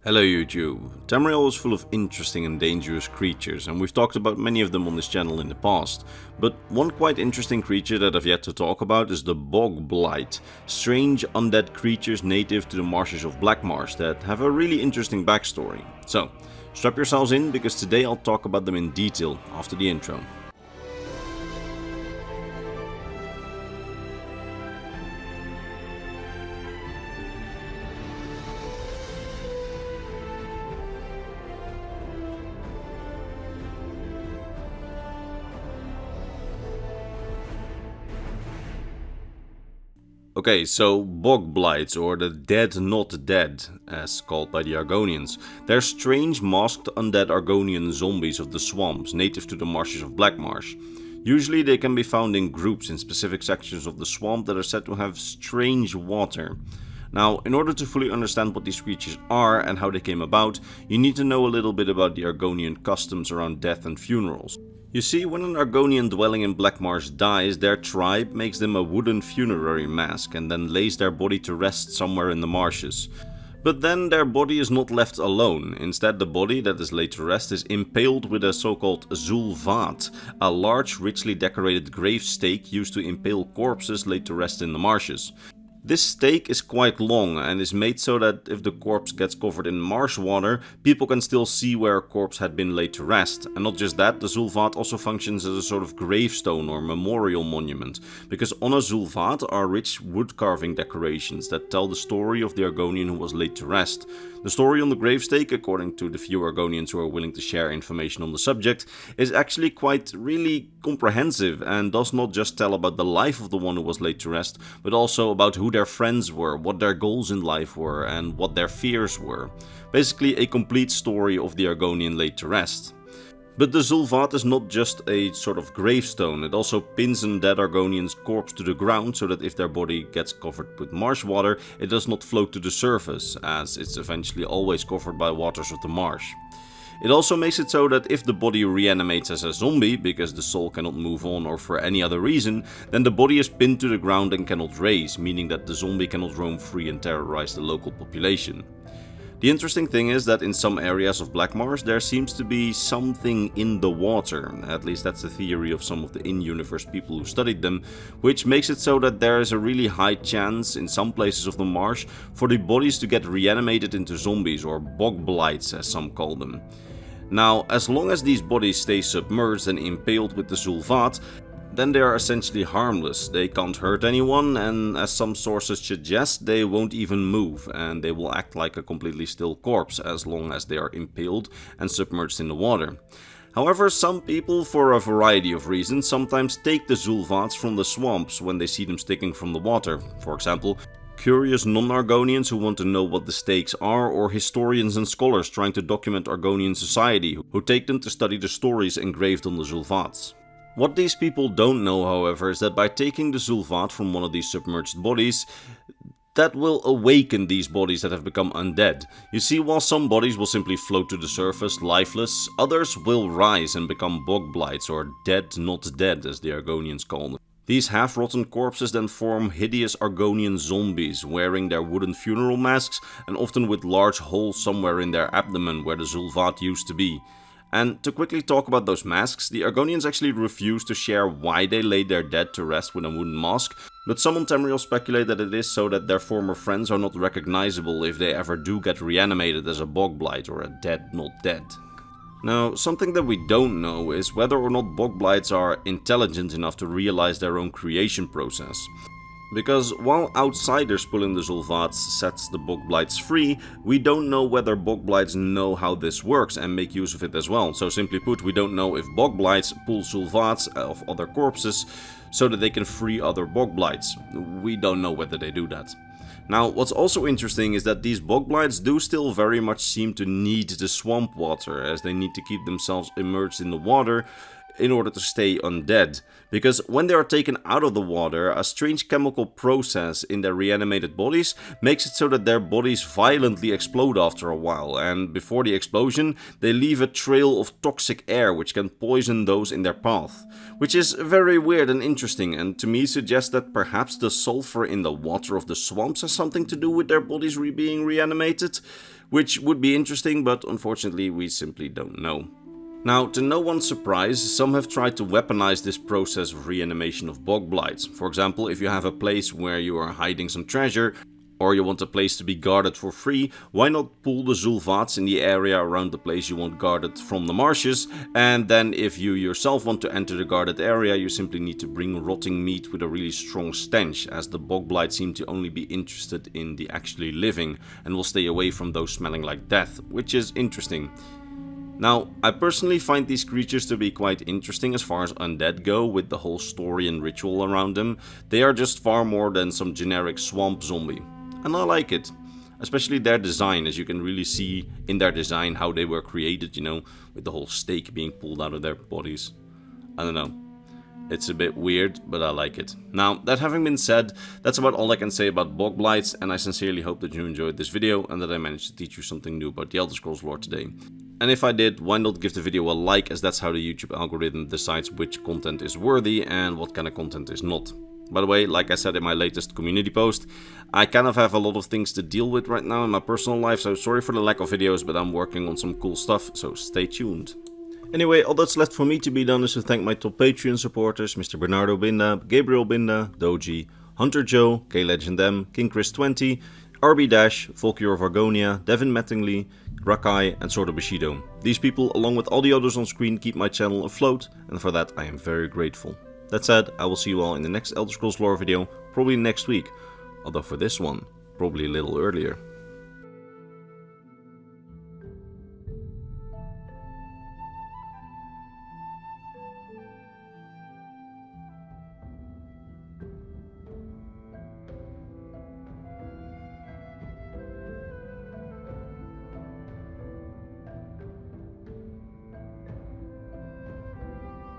Hello YouTube. Tamriel is full of interesting and dangerous creatures, and we've talked about many of them on this channel in the past. But one quite interesting creature that I've yet to talk about is the Bog Blight, strange undead creatures native to the marshes of Black Marsh that have a really interesting backstory. So, strap yourselves in because today I'll talk about them in detail after the intro. Okay, so Bog Blights, or the Dead Not Dead, as called by the Argonians. They're strange masked undead Argonian zombies of the swamps, native to the marshes of Black Marsh. Usually they can be found in groups in specific sections of the swamp that are said to have strange water. Now, in order to fully understand what these creatures are and how they came about, you need to know a little bit about the Argonian customs around death and funerals. You see, when an Argonian dwelling in Black Marsh dies, their tribe makes them a wooden funerary mask and then lays their body to rest somewhere in the marshes. But then their body is not left alone. Instead, the body that is laid to rest is impaled with a so-called zulvat, a large, richly decorated grave stake used to impale corpses laid to rest in the marshes. This stake is quite long and is made so that if the corpse gets covered in marsh water, people can still see where a corpse had been laid to rest. And not just that, the Zulvat also functions as a sort of gravestone or memorial monument, because on a Zulvat are rich wood carving decorations that tell the story of the Argonian who was laid to rest. The story on the gravestake, according to the few Argonians who are willing to share information on the subject, is actually quite really comprehensive and does not just tell about the life of the one who was laid to rest, but also about who their friends were, what their goals in life were, and what their fears were. Basically a complete story of the Argonian laid to rest. But the Zulvat is not just a sort of gravestone, it also pins a dead Argonian's corpse to the ground so that if their body gets covered with marsh water, it does not float to the surface, as it's eventually always covered by waters of the marsh. It also makes it so that if the body reanimates as a zombie, because the soul cannot move on or for any other reason, then the body is pinned to the ground and cannot raise, meaning that the zombie cannot roam free and terrorize the local population. The interesting thing is that in some areas of Black Marsh there seems to be something in the water, at least that's the theory of some of the in-universe people who studied them, which makes it so that there is a really high chance in some places of the marsh for the bodies to get reanimated into zombies, or Bog Blights as some call them. Now, as long as these bodies stay submerged and impaled with the Zulvat, then they are essentially harmless. They can't hurt anyone, and as some sources suggest, they won't even move, and they will act like a completely still corpse as long as they are impaled and submerged in the water. However, some people, for a variety of reasons, sometimes take the Zulvats from the swamps when they see them sticking from the water. For example, curious non-Argonians who want to know what the stakes are, or historians and scholars trying to document Argonian society who take them to study the stories engraved on the Zulvats. What these people don't know, however, is that by taking the Zulvat from one of these submerged bodies, that will awaken these bodies that have become undead. You see, while some bodies will simply float to the surface, lifeless, others will rise and become Bog Blights, or Dead Not Dead as the Argonians call them. These half-rotten corpses then form hideous Argonian zombies, wearing their wooden funeral masks and often with large holes somewhere in their abdomen where the Zulvat used to be. And to quickly talk about those masks, the Argonians actually refuse to share why they laid their dead to rest with a wooden mask, but some on Tamriel speculate that it is so that their former friends are not recognizable if they ever do get reanimated as a Bog Blight or a Dead Not Dead. Now, something that we don't know is whether or not Bog Blights are intelligent enough to realize their own creation process. Because while outsiders pulling the Zulvats sets the Bog Blights free, we don't know whether Bog Blights know how this works and make use of it as well. So simply put, we don't know if Bog Blights pull Zulvats of other corpses so that they can free other Bog Blights. We don't know whether they do that. Now, what's also interesting is that these Bog Blights do still very much seem to need the swamp water, as they need to keep themselves immersed in the water in order to stay undead. Because when they are taken out of the water, a strange chemical process in their reanimated bodies makes it so that their bodies violently explode after a while, and before the explosion they leave a trail of toxic air which can poison those in their path. Which is very weird and interesting, and to me suggests that perhaps the sulfur in the water of the swamps has something to do with their bodies being reanimated. which would be interesting, but unfortunately we simply don't know. Now, to no one's surprise, some have tried to weaponize this process of reanimation of Bog Blights. For example, if you have a place where you are hiding some treasure, or you want a place to be guarded for free, why not pull the Zul'Vats in the area around the place you want guarded from the marshes, and then if you yourself want to enter the guarded area, you simply need to bring rotting meat with a really strong stench, as the Bog Blights seem to only be interested in the actually living, and will stay away from those smelling like death, which is interesting. Now, I personally find these creatures to be quite interesting as far as undead go, with the whole story and ritual around them. They are just far more than some generic swamp zombie. And I like it. Especially their design, as you can really see in their design how they were created, you know, with the whole steak being pulled out of their bodies. I don't know. It's a bit weird, but I like it. Now, that having been said, that's about all I can say about Bog Blights, and I sincerely hope that you enjoyed this video and that I managed to teach you something new about the Elder Scrolls lore today. And if I did, why not give the video a like, as that's how the YouTube algorithm decides which content is worthy and what kind of content is not. By the way, like I said in my latest community post, I kind of have a lot of things to deal with right now in my personal life, so sorry for the lack of videos, but I'm working on some cool stuff, so stay tuned. Anyway, all that's left for me to be done is to thank my top Patreon supporters, Mr. Bernardo Binda, Gabriel Binda, Doji, Hunter Joe, KLegendM, King Chris 20, RB Dash, Volkir of Argonia, Devin Mattingly, Rakai and Sordo Bushido. These people, along with all the others on screen, keep my channel afloat, and for that I am very grateful. That said, I will see you all in the next Elder Scrolls lore video, probably next week, although for this one, probably a little earlier.